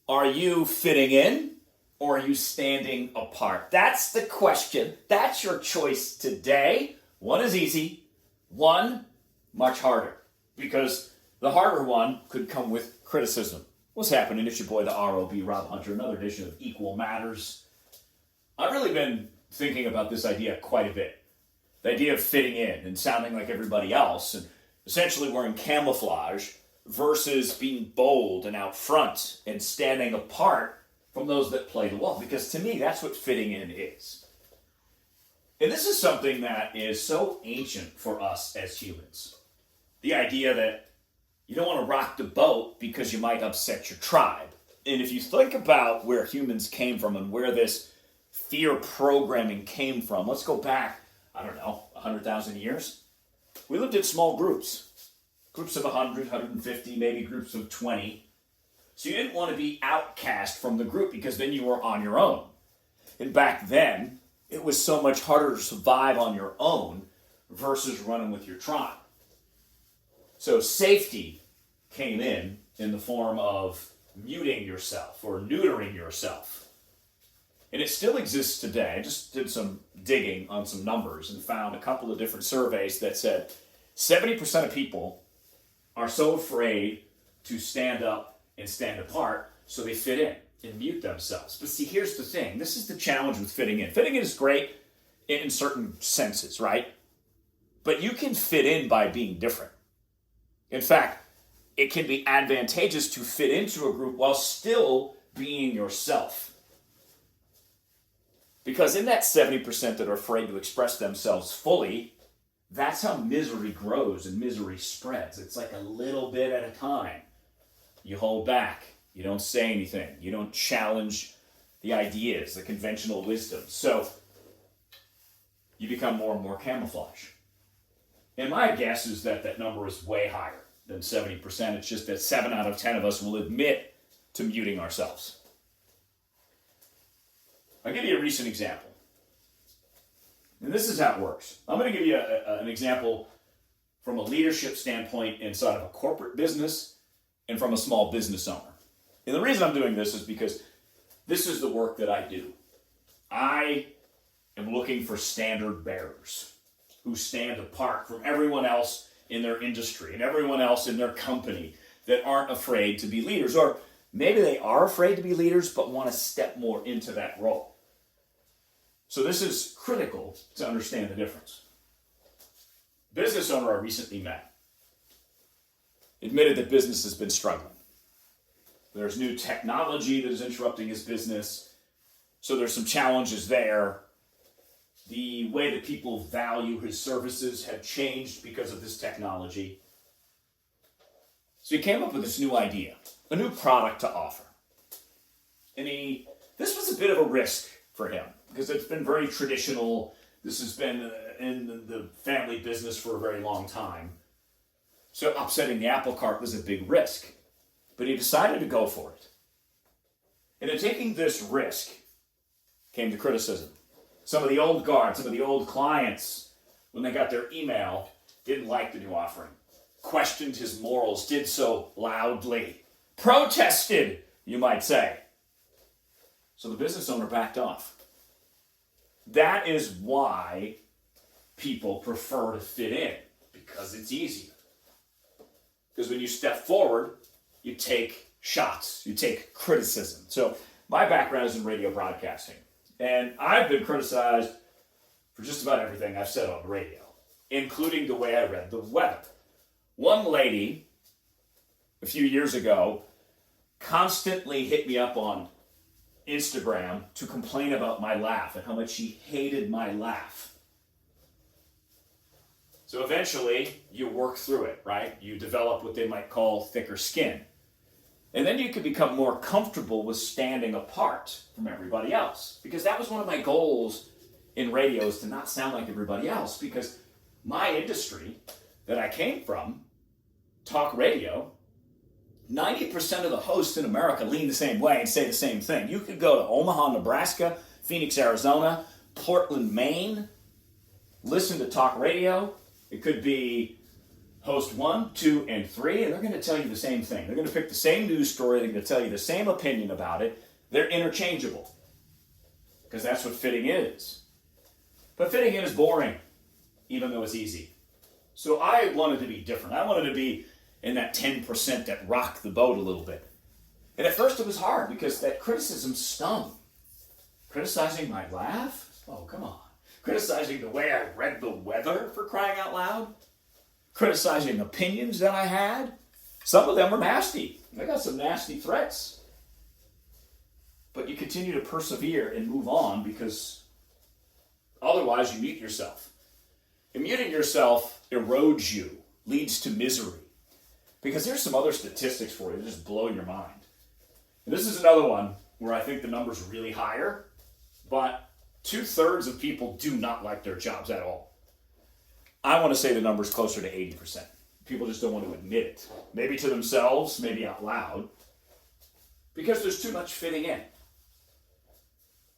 Are you fitting in or are you standing apart? That's the question. That's your choice today. One is easy, one much harder, because the harder one could come with criticism. What's happening? It's your boy, the ROB, Rob Hunter, another edition of Equal Matters. I've really been thinking about this idea quite a bit. The idea of fitting in and sounding like everybody else and essentially wearing camouflage versus being bold and out front and standing apart from those that play the wall. Because to me, that's what fitting in is. And this is something that is so ancient for us as humans. The idea that you don't want to rock the boat because you might upset your tribe. And if you think about where humans came from and where this fear programming came from, let's go back, 100,000 years. We lived in small groups. Groups of 100, 150, maybe groups of 20. So you didn't want to be outcast from the group because then you were on your own. And back then, it was so much harder to survive on your own versus running with your tribe. So safety came in the form of muting yourself or neutering yourself. And it still exists today. I just did some digging on some numbers and found a couple of different surveys that said 70% of people are so afraid to stand up and stand apart, so they fit in and mute themselves. But see, here's the thing. This is the challenge with fitting in. Fitting in is great in certain senses, right? But you can fit in by being different. In fact, it can be advantageous to fit into a group while still being yourself. Because in that 70% that are afraid to express themselves fully, that's how misery grows and misery spreads. It's like a little bit at a time. You hold back. You don't say anything. You don't challenge the ideas, the conventional wisdom. So you become more and more camouflage. And my guess is that that number is way higher than 70%. It's just that 7 out of 10 of us will admit to muting ourselves. I'll give you a recent example. And this is how it works. I'm going to give you an example from a leadership standpoint inside of a corporate business and from a small business owner. And the reason I'm doing this is because this is the work that I do. I am looking for standard bearers who stand apart from everyone else in their industry and everyone else in their company that aren't afraid to be leaders. Or maybe they are afraid to be leaders but want to step more into that role. So this is critical to understand the difference. Business owner I recently met admitted that business has been struggling. There's new technology that is interrupting his business, so there's some challenges there. The way that people value his services have changed because of this technology. So he came up with this new idea, a new product to offer. And this was a bit of a risk for him, because it's been very traditional. This has been in the family business for a very long time. So upsetting the apple cart was a big risk. But he decided to go for it. And in taking this risk came the criticism. Some of the old guard, some of the old clients, when they got their email, didn't like the new offering. Questioned his morals, did so loudly. Protested, you might say. So the business owner backed off. That is why people prefer to fit in, because it's easier. Because when you step forward, you take shots, you take criticism. So my background is in radio broadcasting, and I've been criticized for just about everything I've said on the radio, including the way I read the weather. One lady, a few years ago, constantly hit me up on Instagram to complain about my laugh and how much she hated my laugh. So eventually, you work through it, right? You develop what they might call thicker skin. And then you can become more comfortable with standing apart from everybody else. Because that was one of my goals in radio, is to not sound like everybody else. Because my industry that I came from, talk radio, 90% of the hosts in America lean the same way and say the same thing. You could go to Omaha, Nebraska, Phoenix, Arizona, Portland, Maine, listen to talk radio. It could be Post 1, 2, and 3, and they're going to tell you the same thing. They're going to pick the same news story. They're going to tell you the same opinion about it. They're interchangeable because that's what fitting is. But fitting in is boring, even though it's easy. So I wanted to be different. I wanted to be in that 10% that rocked the boat a little bit. And at first it was hard because that criticism stung. Criticizing my laugh? Oh, come on. Criticizing the way I read the weather, for crying out loud? Criticizing opinions that I had? Some of them were nasty. I got some nasty threats. But you continue to persevere and move on because otherwise you mute yourself. And muting yourself erodes you, leads to misery. Because there's some other statistics for you that just blow your mind. And this is another one where I think the number's really higher, but 2/3 of people do not like their jobs at all. I want to say the number's closer to 80%. People just don't want to admit it. Maybe to themselves, maybe out loud, because there's too much fitting in.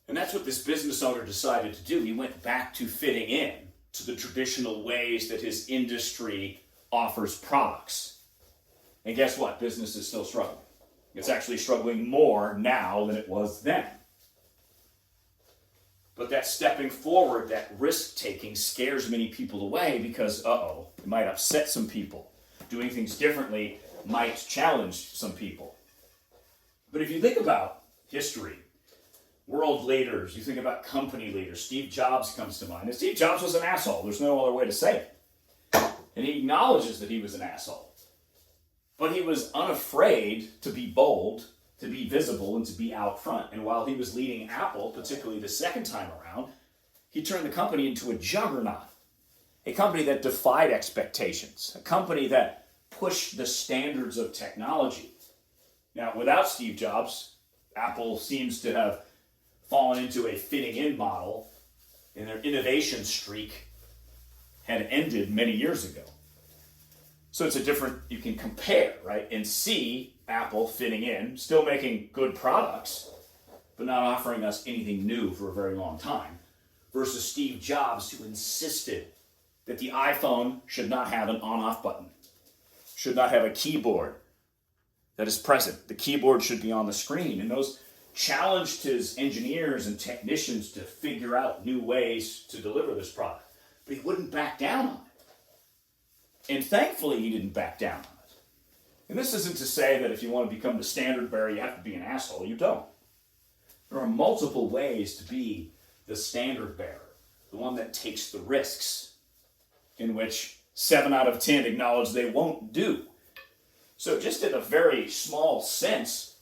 And that's what this business owner decided to do. He went back to fitting in to the traditional ways that his industry offers products. And guess what? Business is still struggling. It's actually struggling more now than it was then. But that stepping forward, that risk-taking scares many people away because, it might upset some people. Doing things differently might challenge some people. But if you think about history, world leaders, you think about company leaders, Steve Jobs comes to mind. And Steve Jobs was an asshole. There's no other way to say it. And he acknowledges that he was an asshole. But he was unafraid to be bold, to be visible, and to be out front. And while he was leading Apple, particularly the second time around, he turned the company into a juggernaut. A company that defied expectations. A company that pushed the standards of technology. Now, without Steve Jobs, Apple seems to have fallen into a fitting-in model, and their innovation streak had ended many years ago. So it's a different, you can compare, right? And see Apple fitting in, still making good products, but not offering us anything new for a very long time, versus Steve Jobs, who insisted that the iPhone should not have an on-off button, should not have a keyboard that is present. The keyboard should be on the screen. And those challenged his engineers and technicians to figure out new ways to deliver this product. But he wouldn't back down on it. And thankfully, he didn't back down on it. And this isn't to say that if you want to become the standard bearer, you have to be an asshole. You don't. There are multiple ways to be the standard bearer, the one that takes the risks, in which 7 out of 10 acknowledge they won't do. So just in a very small sense,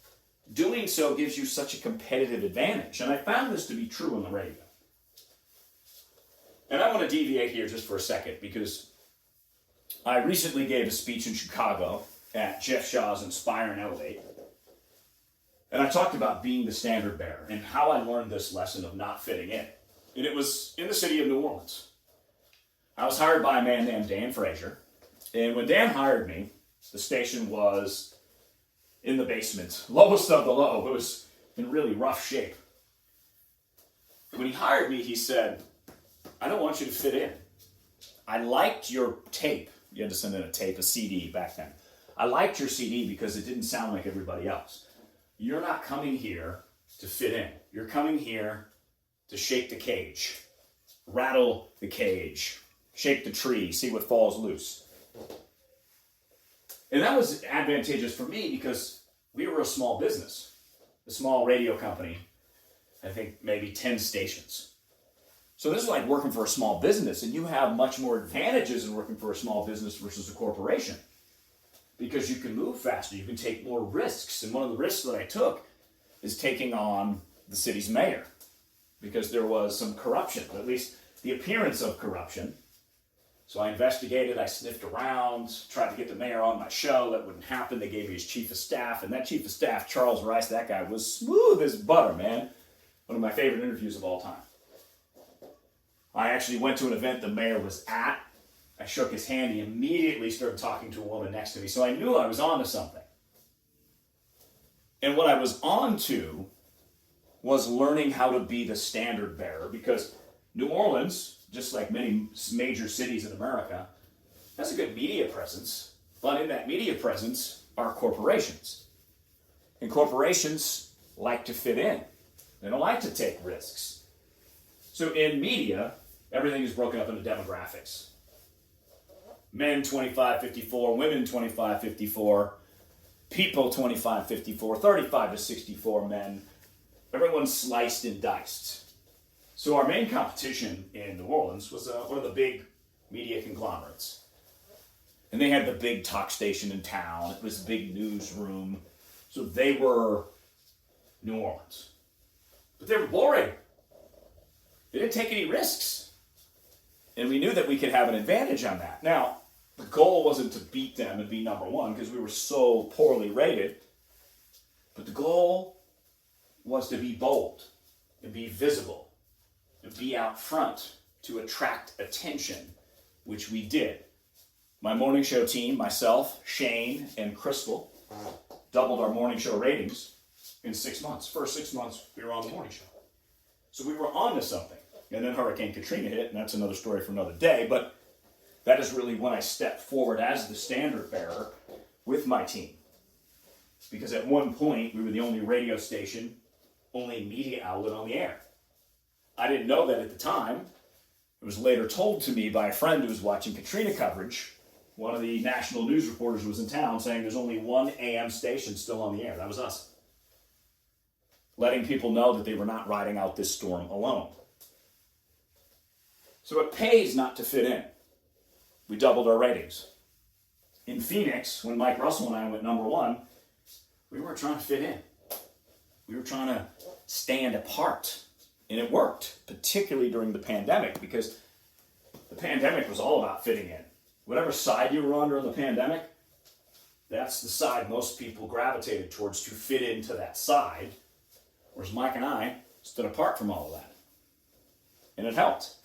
doing so gives you such a competitive advantage. And I found this to be true on the radio. And I want to deviate here just for a second because I recently gave a speech in Chicago at Jeff Shaw's Inspire and Elevate. And I talked about being the standard bearer and how I learned this lesson of not fitting in. And it was in the city of New Orleans. I was hired by a man named Dan Frazier. And when Dan hired me, the station was in the basement, lowest of the low. It was in really rough shape. When he hired me, he said, I don't want you to fit in. I liked your tape. You had to send in a tape, a CD back then. I liked your CD because it didn't sound like everybody else. You're not coming here to fit in. You're coming here to shake the cage, rattle the cage, shake the tree, see what falls loose. And that was advantageous for me because we were a small business, a small radio company, I think maybe 10 stations. So this is like working for a small business, and you have much more advantages in working for a small business versus a corporation because you can move faster, you can take more risks. And one of the risks that I took is taking on the city's mayor because there was some corruption, at least the appearance of corruption. So I investigated, I sniffed around, tried to get the mayor on my show. That wouldn't happen. They gave me his chief of staff, and that chief of staff, Charles Rice, that guy was smooth as butter, man. One of my favorite interviews of all time. I actually went to an event the mayor was at. I shook his hand. He immediately started talking to a woman next to me. So I knew I was on to something. And what I was on to was learning how to be the standard bearer because New Orleans, just like many major cities in America, has a good media presence, but in that media presence are corporations. And corporations like to fit in. They don't like to take risks. So in media, everything is broken up into demographics. Men 25-54, women 25-54, people 25-54, 35 to 64 men. Everyone's sliced and diced. So our main competition in New Orleans was one of the big media conglomerates. And they had the big talk station in town. It was a big newsroom. So they were New Orleans. But they were boring. They didn't take any risks. And we knew that we could have an advantage on that. Now, the goal wasn't to beat them and be number one because we were so poorly rated. But the goal was to be bold and be visible and be out front to attract attention, which we did. My morning show team, myself, Shane, and Crystal, doubled our morning show ratings in 6 months. First 6 months, we were on the morning show. So we were on to something. And then Hurricane Katrina hit, and that's another story for another day. But that is really when I stepped forward as the standard bearer with my team. Because at one point, we were the only radio station, only media outlet on the air. I didn't know that at the time. It was later told to me by a friend who was watching Katrina coverage. One of the national news reporters was in town saying there's only one AM station still on the air. That was us. Letting people know that they were not riding out this storm alone. So it pays not to fit in. We doubled our ratings. In Phoenix, when Mike Russell and I went number one, we weren't trying to fit in. We were trying to stand apart. And it worked, particularly during the pandemic, because the pandemic was all about fitting in. Whatever side you were on during the pandemic, that's the side most people gravitated towards to fit into that side. Whereas Mike and I stood apart from all of that. And it helped.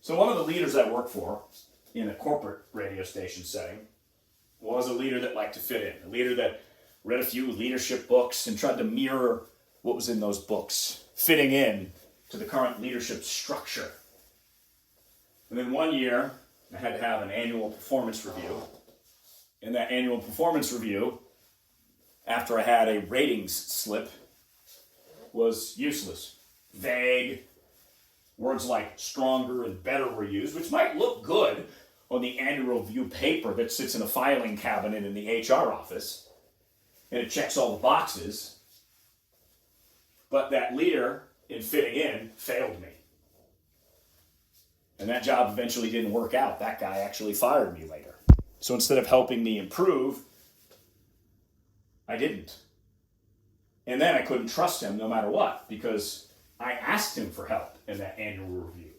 So one of the leaders I worked for in a corporate radio station setting was a leader that liked to fit in. A leader that read a few leadership books and tried to mirror what was in those books, fitting in to the current leadership structure. And then one year, I had to have an annual performance review. In that annual performance review, after I had a ratings slip, was useless. Vague. Words like stronger and better were used, which might look good on the annual review paper that sits in a filing cabinet in the HR office, and it checks all the boxes. But that leader in fitting in failed me. And that job eventually didn't work out. That guy actually fired me later. So instead of helping me improve, I didn't. And then I couldn't trust him no matter what, because I asked him for help in that annual review.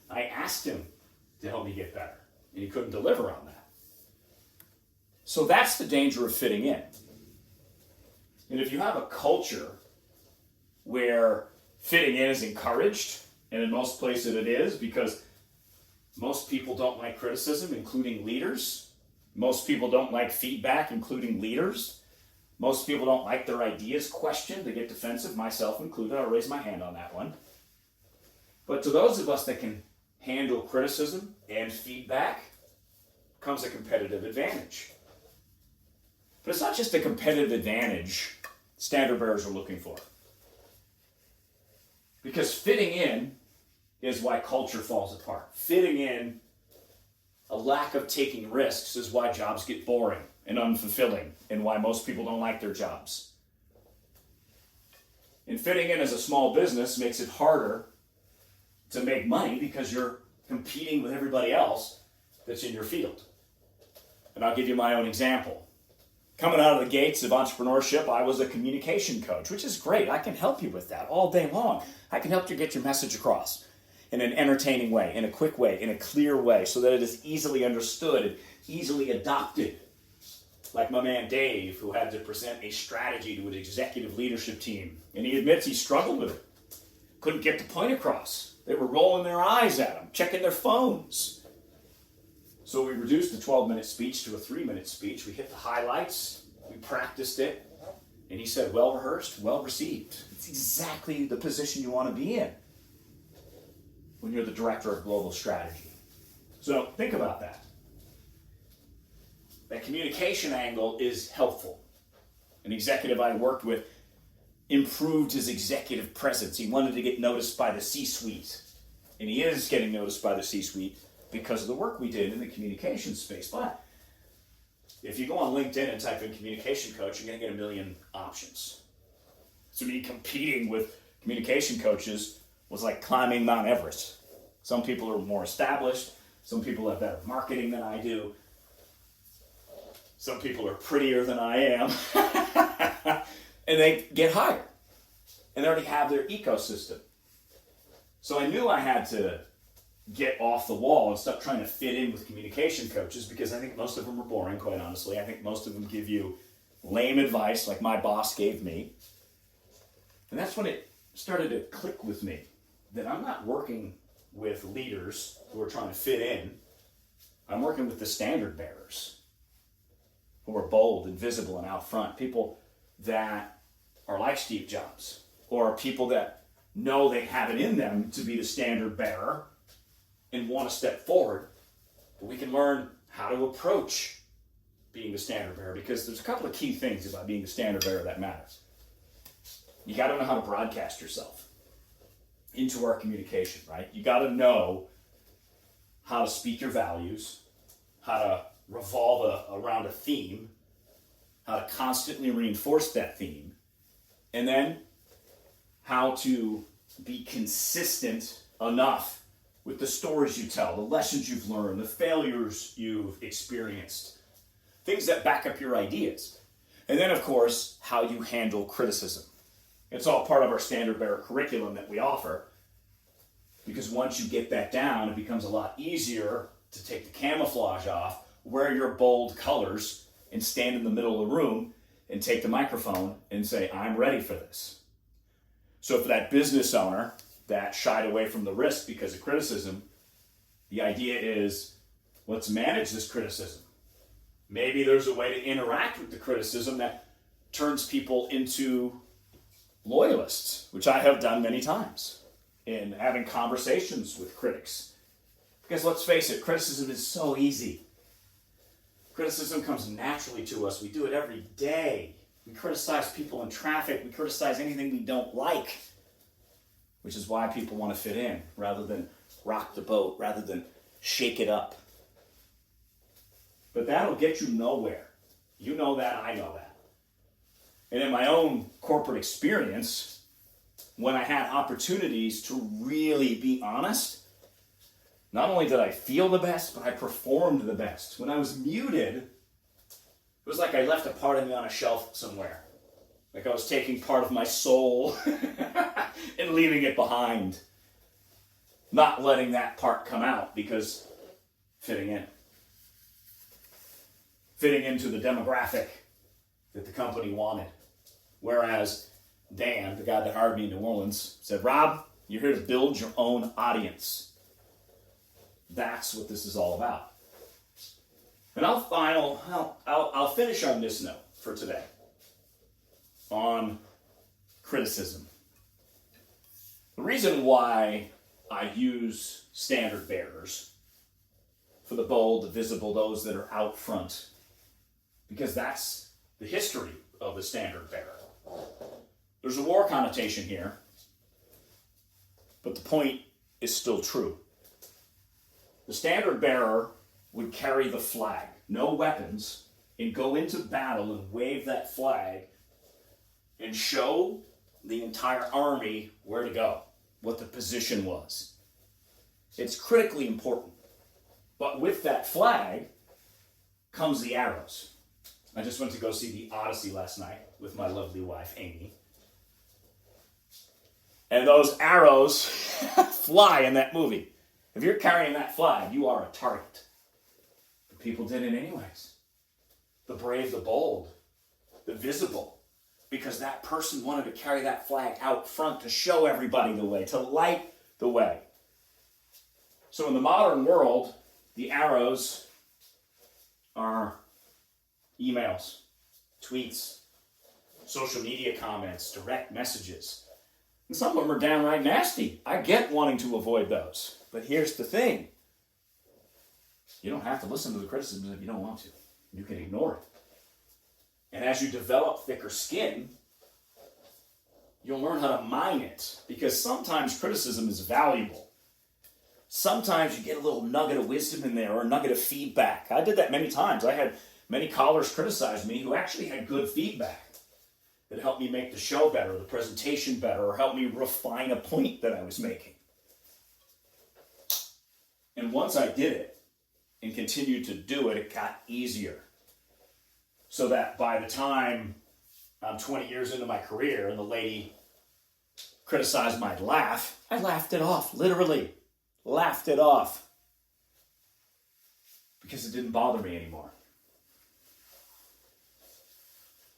I asked him to help me get better, and he couldn't deliver on that. So that's the danger of fitting in. And if you have a culture where fitting in is encouraged, and in most places it is, because most people don't like criticism, including leaders. Most people don't like feedback, including leaders. Most people don't like their ideas questioned. They get defensive, myself included. I'll raise my hand on that one. But to those of us that can handle criticism and feedback comes a competitive advantage. But it's not just a competitive advantage standard bearers are looking for. Because fitting in is why culture falls apart. Fitting in, a lack of taking risks, is why jobs get boring and unfulfilling, and why most people don't like their jobs. And fitting in as a small business makes it harder to make money because you're competing with everybody else that's in your field. And I'll give you my own example. Coming out of the gates of entrepreneurship, I was a communication coach, which is great. I can help you with that all day long. I can help you get your message across in an entertaining way, in a quick way, in a clear way, so that it is easily understood and easily adopted. Like my man Dave, who had to present a strategy to an executive leadership team, and he admits he struggled with it. Couldn't get the point across. They were rolling their eyes at him, checking their phones. So we reduced the 12-minute speech to a 3-minute speech. We hit the highlights. We practiced it. And he said, well rehearsed, well received. It's exactly the position you want to be in when you're the director of global strategy. So So think about that. That communication angle is helpful. An executive I worked with improved his executive presence. He wanted to get noticed by the C-suite. And he is getting noticed by the C-suite because of the work we did in the communication space. But if you go on LinkedIn and type in communication coach, you're going to get a million options. So me competing with communication coaches was like climbing Mount Everest. Some people are more established. Some people have better marketing than I do. Some people are prettier than I am. And they get hired. And they already have their ecosystem. So I knew I had to get off the wall and stop trying to fit in with communication coaches, because I think most of them are boring, quite honestly. I think most of them give you lame advice like my boss gave me. And that's when it started to click with me that I'm not working with leaders who are trying to fit in. I'm working with the standard bearers who are bold and visible and out front. People that are like Steve Jobs, or people that know they have it in them to be the standard bearer and want to step forward. But we can learn how to approach being the standard bearer, because there's a couple of key things about being the standard bearer that matters. You got to know how to broadcast yourself into our communication, right? You got to know how to speak your values, how to revolve around a theme, how to constantly reinforce that theme, and then how to be consistent enough with the stories you tell, the lessons you've learned, the failures you've experienced, things that back up your ideas. And then, of course, how you handle criticism. It's all part of our standard bearer curriculum that we offer, because once you get that down, it becomes a lot easier to take the camouflage off, wear your bold colors, and stand in the middle of the room and take the microphone and say, I'm ready for this. So for that business owner that shied away from the risk because of criticism, the idea is, let's manage this criticism. Maybe there's a way to interact with the criticism that turns people into loyalists, which I have done many times in having conversations with critics. Because let's face it, criticism is so easy. Criticism comes naturally to us. We do it every day. We criticize people in traffic. We criticize anything we don't like, which is why people want to fit in rather than rock the boat, rather than shake it up. But that'll get you nowhere. You know that, I know that. And in my own corporate experience, when I had opportunities to really be honest, not only did I feel the best, but I performed the best. When I was muted, it was like I left a part of me on a shelf somewhere. Like I was taking part of my soul and leaving it behind. Not letting that part come out because fitting in. Fitting into the demographic that the company wanted. Whereas Dan, the guy that hired me in New Orleans, said, Rob, you're here to build your own audience. That's what this is all about. And I'll finish on this note for today on criticism. The reason why I use standard bearers for the bold, the visible, those that are out front, because that's the history of the standard bearer. There's a war connotation here, but the point is still true. The standard bearer would carry the flag, no weapons, and go into battle and wave that flag and show the entire army where to go, what the position was. It's critically important. But with that flag comes the arrows. I just went to go see the Odyssey last night with my lovely wife, Amy. And those arrows fly in that movie. If you're carrying that flag, you are a target. But people did it anyways. The brave, the bold, the visible. Because that person wanted to carry that flag out front to show everybody the way, to light the way. So in the modern world, the arrows are emails, tweets, social media comments, direct messages. And some of them are downright nasty. I get wanting to avoid those. But here's the thing. You don't have to listen to the criticisms if you don't want to. You can ignore it. And as you develop thicker skin, you'll learn how to mine it, because sometimes criticism is valuable. Sometimes you get a little nugget of wisdom in there or a nugget of feedback. I did that many times. I had many callers criticize me who actually had good feedback that helped me make the show better, the presentation better, or helped me refine a point that I was making. And once I did it and continued to do it, it got easier. So that by the time I'm 20 years into my career and the lady criticized my laugh, I laughed it off, literally. Laughed it off. Because it didn't bother me anymore.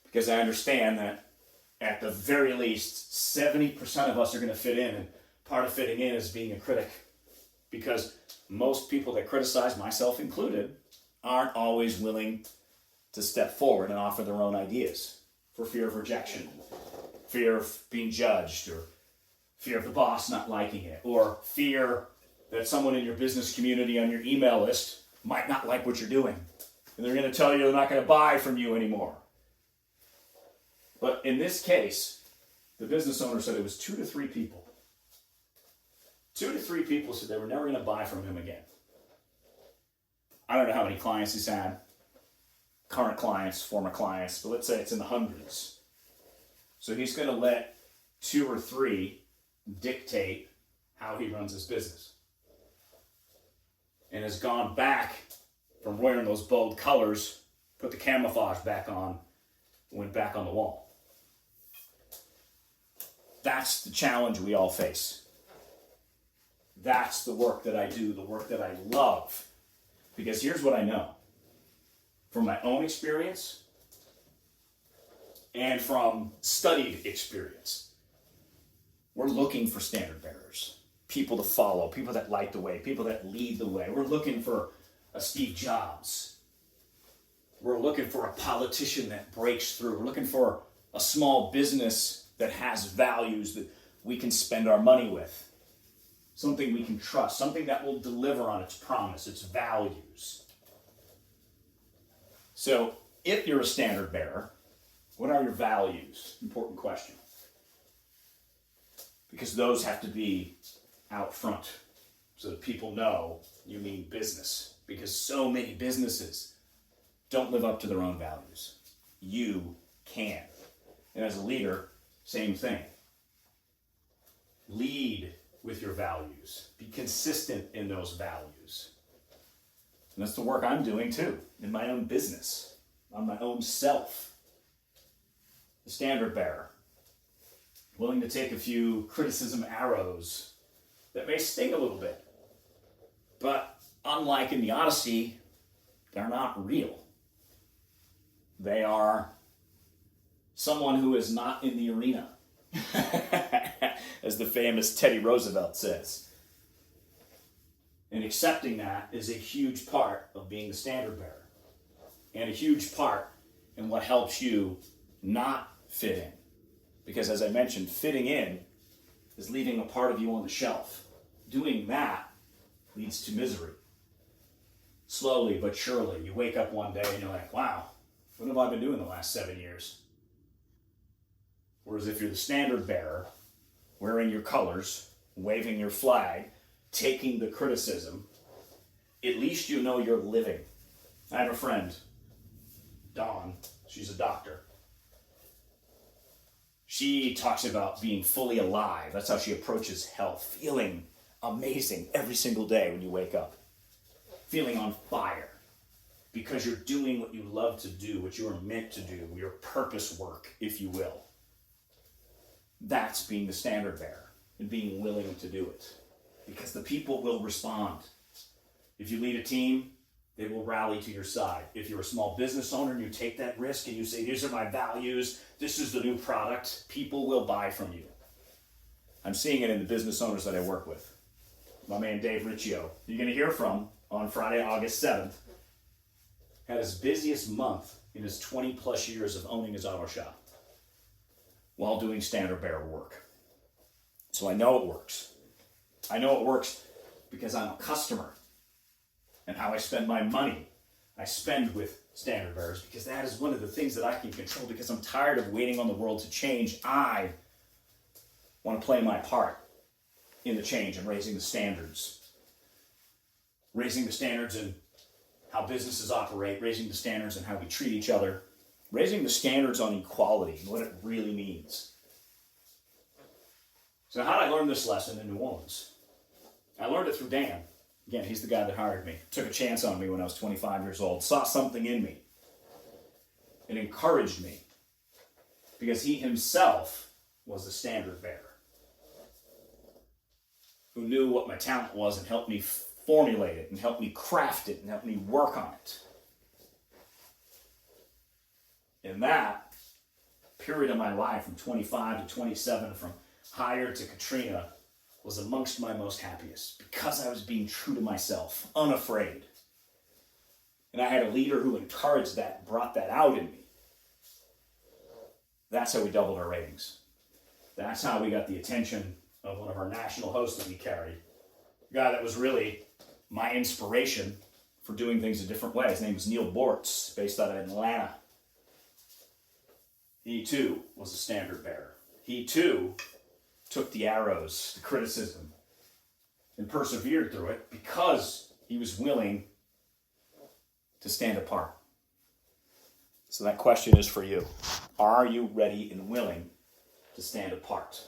Because I understand that at the very least, 70% of us are going to fit in, and part of fitting in is being a critic. Because most people that criticize, myself included, aren't always willing to step forward and offer their own ideas for fear of rejection, fear of being judged, or fear of the boss not liking it, or fear that someone in your business community on your email list might not like what you're doing, and they're going to tell you they're not going to buy from you anymore. But in this case, the business owner said it was 2 to 3 people. 2 to 3 people said they were never going to buy from him again. I don't know how many clients he's had, current clients, former clients, but let's say it's in the hundreds. So he's going to let 2 or 3 dictate how he runs his business. And has gone back from wearing those bold colors, put the camouflage back on, went back on the wall. That's the challenge we all face. That's the work that I do, the work that I love. Because here's what I know. From my own experience and from studied experience, we're looking for standard bearers. People to follow, people that light the way, people that lead the way. We're looking for a Steve Jobs. We're looking for a politician that breaks through. We're looking for a small business that has values that we can spend our money with. Something we can trust, something that will deliver on its promise, its values. So, if you're a standard bearer, what are your values? Important question. Because those have to be out front so that people know you mean business. Because so many businesses don't live up to their own values. You can. And as a leader, same thing. Lead with your values. Be consistent in those values. And that's the work I'm doing too, in my own business, on my own self. The standard bearer. Willing to take a few criticism arrows that may sting a little bit. But unlike in the Odyssey, they're not real. They are someone who is not in the arena, as the famous Teddy Roosevelt says. And accepting that is a huge part of being the standard bearer, and a huge part in what helps you not fit in. Because as I mentioned, fitting in is leaving a part of you on the shelf. Doing that leads to misery. Slowly but surely, you wake up one day and you're like, wow, what have I been doing the last 7 years? Whereas if you're the standard bearer, wearing your colors, waving your flag, taking the criticism, at least you know you're living. I have a friend, Dawn, she's a doctor. She talks about being fully alive. That's how she approaches health, feeling amazing every single day when you wake up. Feeling on fire because you're doing what you love to do, what you are meant to do, your purpose work, if you will. That's being the standard bearer and being willing to do it. Because the people will respond. If you lead a team, they will rally to your side. If you're a small business owner and you take that risk and you say, these are my values, this is the new product, people will buy from you. I'm seeing it in the business owners that I work with. My man Dave Riccio, you're going to hear from on Friday, August 7th, had his busiest month in his 20 plus years of owning his auto shop while doing standard bearer work. So I know it works. I know it works because I'm a customer. and how I spend my money, I spend with standard bearers, because that is one of the things that I can control, because I'm tired of waiting on the world to change. I want to play my part in the change and raising the standards. Raising the standards in how businesses operate, raising the standards in how we treat each other, raising the standards on equality and what it really means. So how did I learn this lesson in New Orleans? I learned it through Dan. Again, he's the guy that hired me. Took a chance on me when I was 25 years old. Saw something in me. It encouraged me. Because he himself was the standard bearer. Who knew what my talent was and helped me formulate it and helped me craft it and helped me work on it. In that period of my life, from 25 to 27, from hired to Katrina, was amongst my most happiest, because I was being true to myself, unafraid. And I had a leader who encouraged that, brought that out in me. That's how we doubled our ratings. That's how we got the attention of one of our national hosts that we carried. A guy that was really my inspiration for doing things a different way. His name was Neil Bortz, based out of Atlanta. He too was a standard bearer. He too took the arrows, the criticism, and persevered through it because he was willing to stand apart. So that question is for you. Are you ready and willing to stand apart?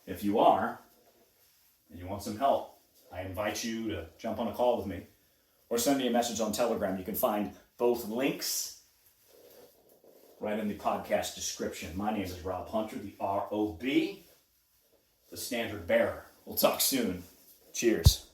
If you are, and you want some help, I invite you to jump on a call with me or send me a message on Telegram. You can find both links right in the podcast description. My name is Rob Hunter, the ROB, the standard bearer. We'll talk soon. Cheers.